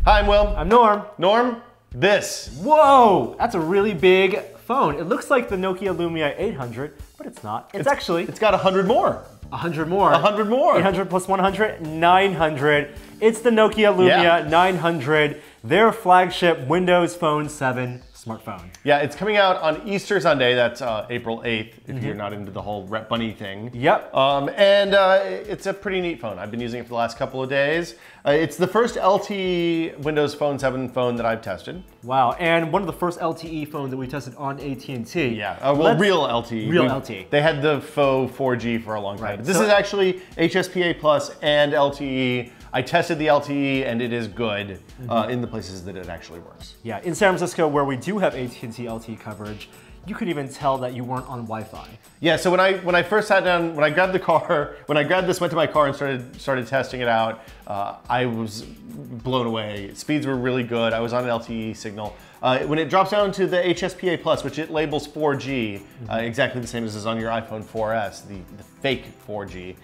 Hi, I'm Will. I'm Norm. Norm, this. Whoa, that's a really big phone. It looks like the Nokia Lumia 800, but it's not. It's got 100 more. 100 more. 100 more. 800 plus 100, 900. It's the Nokia Lumia 900, their flagship Windows Phone 7 smartphone. Yeah, it's coming out on Easter Sunday. That's April 8th, if you're not into the whole Rep Bunny thing. Yep. It's a pretty neat phone. I've been using it for the last couple of days. It's the first LTE Windows Phone 7 phone that I've tested. Wow, and one of the first LTE phones that we tested on AT&T. Yeah, real LTE. Real LTE. They had the faux 4G for a long time. Right. But this is actually HSPA Plus and LTE. I tested the LTE and it is good in the places that it actually works. Yeah, in San Francisco where we do have AT&T LTE coverage, you could even tell that you weren't on Wi-Fi. Yeah, so when I first sat down, when I grabbed this, went to my car and started testing it out, I was blown away. Speeds were really good. I was on an LTE signal. When it drops down to the HSPA Plus, which it labels 4G, exactly the same as is on your iPhone 4S, the fake 4G,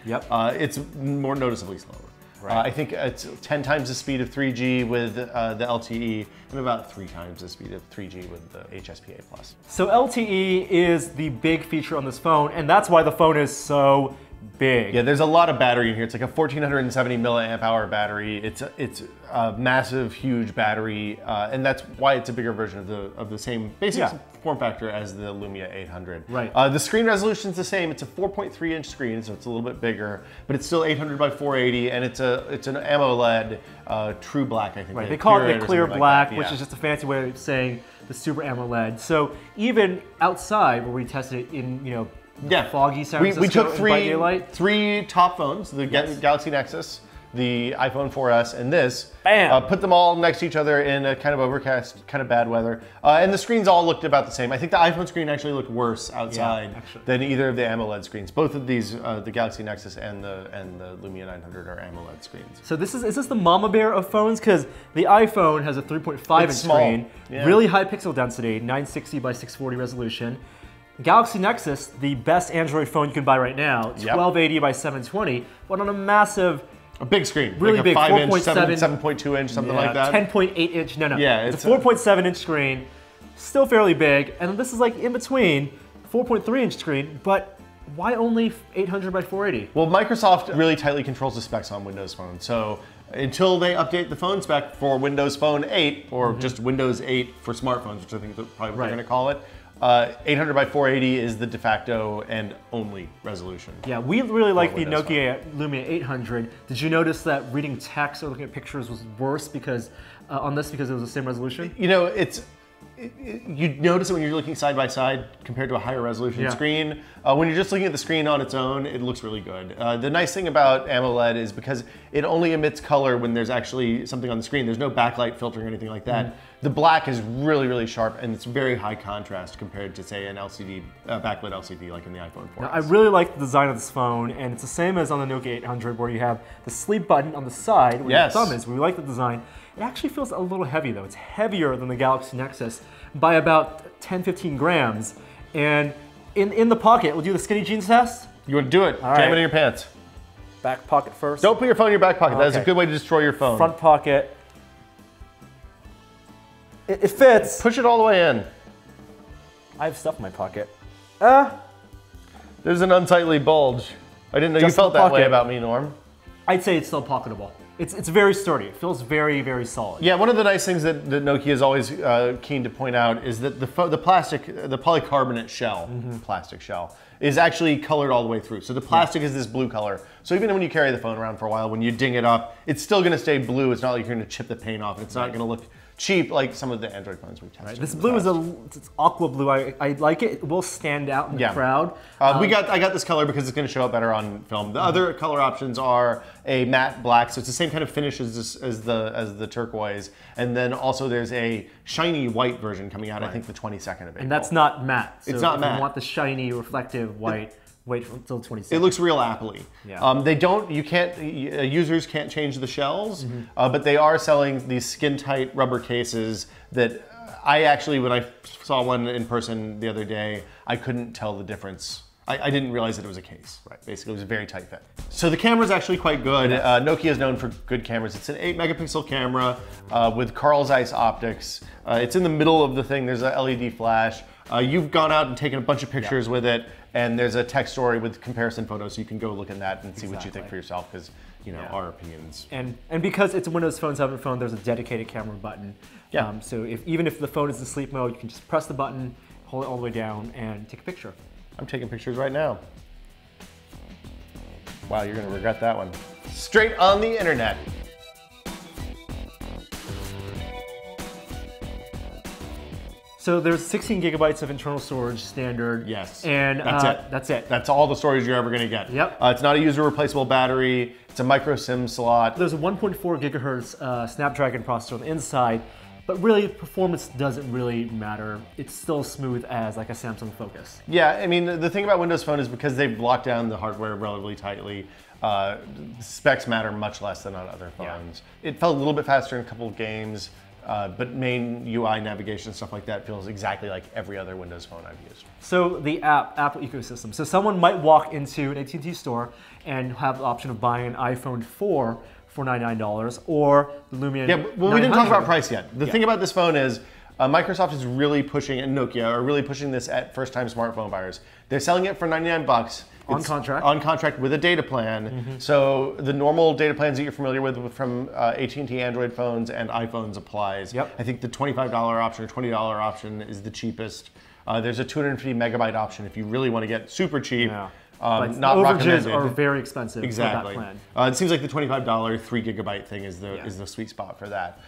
it's more noticeably slower. Right. I think it's 10 times the speed of 3G with the LTE and about 3 times the speed of 3G with the HSPA Plus. So LTE is the big feature on this phone, and that's why the phone is so big. Yeah, there's a lot of battery in here. It's like a 1470 milliamp hour battery. It's a massive, huge battery, and that's why it's a bigger version of the same basic form factor as the Lumia 800. Right. The screen resolution is the same. It's a 4.3 inch screen, so it's a little bit bigger, but it's still 800 by 480, and it's an AMOLED true black, I think. Right. They call it the clear black, like which is just a fancy way of saying the super AMOLED. So even outside, where we tested it in foggy San Francisco, we took daylight. three top phones, the Galaxy Nexus, the iPhone 4S, and this. Bam! Put them all next to each other in a kind of overcast, kind of bad weather. And the screens all looked about the same. I think the iPhone screen actually looked worse outside than either of the AMOLED screens. Both of these, the Galaxy Nexus and the Lumia 900 are AMOLED screens. So is this the mama bear of phones? Because the iPhone has a 3.5 inch screen, really high pixel density, 960 by 640 resolution. Galaxy Nexus, the best Android phone you can buy right now, 1280 by 720, but on a big screen, really like big, 5 inch, 7.2 inch, something like that. 10.8 inch, no. Yeah, it's a 4.7 inch screen, still fairly big, and this is like in between, 4.3 inch screen, but why only 800 by 480? Well, Microsoft really tightly controls the specs on Windows Phone, so until they update the phone spec for Windows Phone 8, or just Windows 8 for smartphones, which I think is probably what they're going to call it, 800 by 480 is the de facto and only resolution. Yeah, we really like the Nokia Lumia 800. Did you notice that reading text or looking at pictures was worse because on this because it was the same resolution? You know, you notice it when you're looking side by side compared to a higher resolution screen. When you're just looking at the screen on its own, it looks really good. The nice thing about AMOLED is because it only emits color when there's actually something on the screen. There's no backlight filtering or anything like that. The black is really, really sharp, and it's very high contrast compared to, say, an LCD, backlit LCD like in the iPhone 4S. Now, I really like the design of this phone, and it's the same as on the Nokia 800 where you have the sleep button on the side where your thumb is. We like the design. It actually feels a little heavy though. It's heavier than the Galaxy Nexus by about 10-15 grams. And in the pocket, we'll do the skinny jeans test. You want to do it? Jam it in your pants. Back pocket first. Don't put your phone in your back pocket. That is a good way to destroy your phone. Front pocket. It fits. Push it all the way in. I have stuff in my pocket. There's an unsightly bulge. I didn't know you felt that way about me, Norm. I'd say it's still pocketable. It's very sturdy. It feels very, very solid. Yeah, one of the nice things that Nokia is always keen to point out is that the polycarbonate shell, plastic shell, is actually colored all the way through. So the plastic is this blue color. So even when you carry the phone around for a while, when you ding it up, it's still going to stay blue. It's not like you're going to chip the paint off. It's not going to look cheap like some of the Android phones we've tested. This blue is it's aqua blue. I like it. It will stand out in the crowd. I got this color because it's going to show up better on film. The other color options are a matte black, so it's the same kind of finish as the turquoise, and then also there's a shiny white version coming out. I think the 22nd of April. And that's not matte. So it's not matte. If you want the shiny, reflective white, wait until 26. It looks real Apple-y. Yeah. Users can't change the shells, but they are selling these skin-tight rubber cases that I actually, when I saw one in person the other day, I couldn't tell the difference I didn't realize that it was a case. Right. Basically, it was a very tight fit. So the camera is actually quite good. Nokia is known for good cameras. It's an 8-megapixel camera with Carl Zeiss optics. It's in the middle of the thing. There's a LED flash. You've gone out and taken a bunch of pictures with it, and there's a text story with comparison photos, so you can go look at that and see what you think for yourself, because our opinions. And because it's a Windows Phone 7 phone, there's a dedicated camera button. Yeah. So even if the phone is in sleep mode, you can just press the button, hold it all the way down, and take a picture. I'm taking pictures right now. Wow, you're gonna regret that one. Straight on the internet. So there's 16 gigabytes of internal storage standard. Yes. And that's it. That's it. That's all the storage you're ever gonna get. Yep. It's not a user replaceable battery. It's a micro SIM slot. There's a 1.4 gigahertz Snapdragon processor on the inside, but really performance doesn't really matter. It's still smooth as like a Samsung Focus. Yeah, I mean, the thing about Windows Phone is because they've locked down the hardware relatively tightly, the specs matter much less than on other phones. Yeah. It felt a little bit faster in a couple of games. But main UI navigation and stuff like that feels exactly like every other Windows Phone I've used. So the Apple ecosystem. So someone might walk into an AT&T store and have the option of buying an iPhone 4 for $99 or the Lumia. Yeah, well, we didn't talk about price yet. The thing about this phone is Microsoft is really pushing, and Nokia are really pushing this at first-time smartphone buyers. They're selling it for 99 bucks. On contract. On contract with a data plan. So the normal data plans that you're familiar with from AT&T Android phones and iPhones applies. Yep. I think the $25 option or $20 option is the cheapest. There's a 250 megabyte option if you really want to get super cheap. Yeah. Not overages recommended. are very expensive for that plan. It seems like the $25 3 gigabyte thing is the sweet spot for that.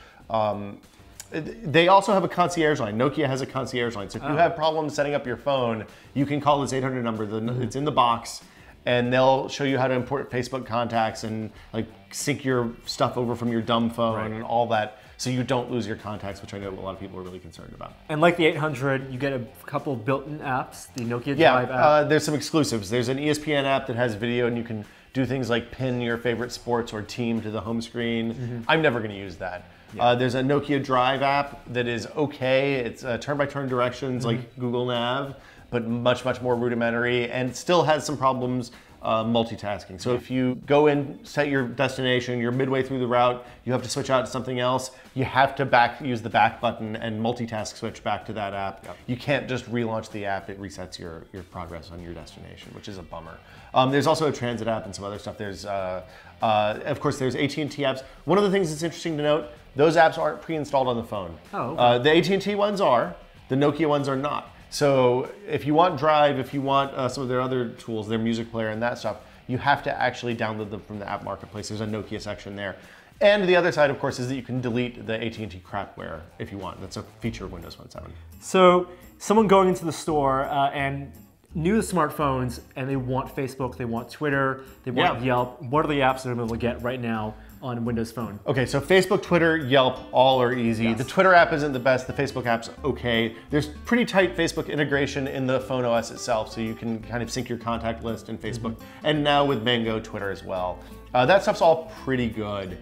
They also have a concierge line. Nokia has a concierge line. So if you have problems setting up your phone, you can call this 800 number. It's in the box, and they'll show you how to import Facebook contacts and like sync your stuff over from your dumb phone and all that, so you don't lose your contacts, which I know a lot of people are really concerned about. And like the 800, you get a couple of built-in apps, the Nokia Drive app. There's some exclusives. There's an ESPN app that has video, and you can do things like pin your favorite sports or team to the home screen. I'm never going to use that. There's a Nokia Drive app that is okay. It's turn-by-turn directions like Google Nav, but much, much more rudimentary, and still has some problems multitasking. So if you go in, set your destination, you're midway through the route, you have to switch out to something else, you have to use the back button and multitask switch back to that app. You can't just relaunch the app, it resets your progress on your destination, which is a bummer. There's also a transit app and some other stuff. There's, of course, there's AT&T apps. One of the things that's interesting to note, those apps aren't pre-installed on the phone. Oh, okay. The AT&T ones are, the Nokia ones are not. So if you want Drive, if you want some of their other tools, their music player and that stuff, you have to actually download them from the app marketplace. There's a Nokia section there. And the other side, of course, is that you can delete the AT&T crapware if you want. That's a feature of Windows Phone 7. So someone going into the store and new to smartphones, and they want Facebook, they want Twitter, they want Yelp. What are the apps that they're able to get right now on Windows Phone? Okay, so Facebook, Twitter, Yelp, all are easy. The Twitter app isn't the best, the Facebook app's okay. There's pretty tight Facebook integration in the phone OS itself, so you can kind of sync your contact list in Facebook. And now with Mango, Twitter as well. That stuff's all pretty good.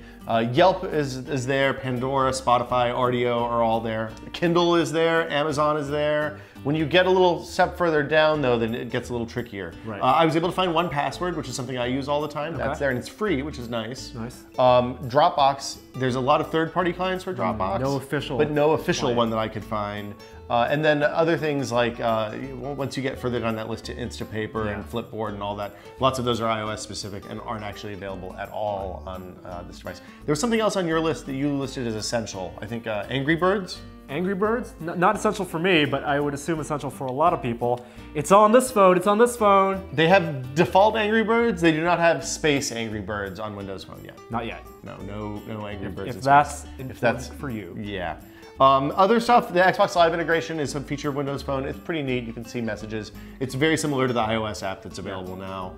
Yelp is there, Pandora, Spotify, Rdio are all there. Kindle is there, Amazon is there. When you get a little step further down though, then it gets a little trickier. I was able to find 1Password, which is something I use all the time. That's there and it's free, which is nice. Dropbox, there's a lot of third-party clients for Dropbox. No official. But no official one that I could find. And then other things like, once you get further down that list to Instapaper and Flipboard and all that, lots of those are iOS specific and aren't actually available at all on this device. There was something else on your list that you listed as essential. I think Angry Birds? Angry Birds? Not essential for me, but I would assume essential for a lot of people. It's on this phone, it's on this phone. They have default Angry Birds. They do not have space Angry Birds on Windows Phone yet. Not yet. No Angry Birds. If that's for you. Yeah. Other stuff, the Xbox Live integration is a feature of Windows Phone. It's pretty neat. You can see messages. It's very similar to the iOS app that's available now.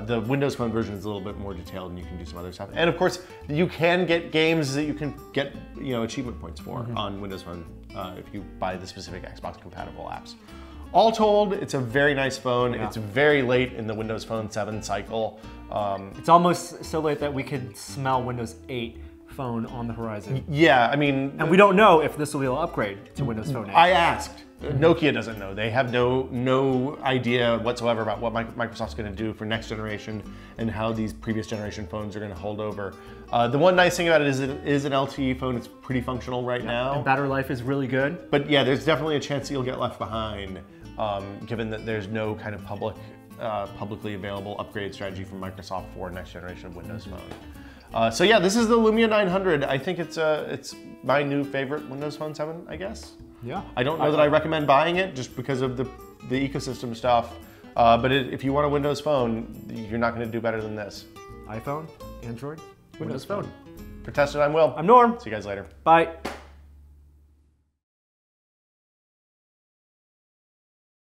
The Windows Phone version is a little bit more detailed and you can do some other stuff. And of course, you can get games that you can get achievement points for on Windows Phone if you buy the specific Xbox compatible apps. All told, it's a very nice phone. It's very late in the Windows Phone 7 cycle. It's almost so late that we could smell Windows 8 phone on the horizon. Yeah, I mean... And we don't know if this will be an upgrade to Windows Phone 8. I asked. Nokia doesn't know. They have no idea whatsoever about what Microsoft's going to do for next generation and how these previous generation phones are going to hold over. The one nice thing about it is it is an LTE phone. It's pretty functional right now. And battery life is really good. But yeah, there's definitely a chance that you'll get left behind, given that there's no kind of publicly available upgrade strategy from Microsoft for next generation of Windows Phone. So yeah, this is the Lumia 900. I think it's my new favorite Windows Phone 7, I guess. Yeah. I don't know that I recommend buying it just because of the ecosystem stuff. But if you want a Windows Phone, you're not going to do better than this. iPhone, Android, Windows Phone. For Tested, I'm Will. I'm Norm. See you guys later. Bye.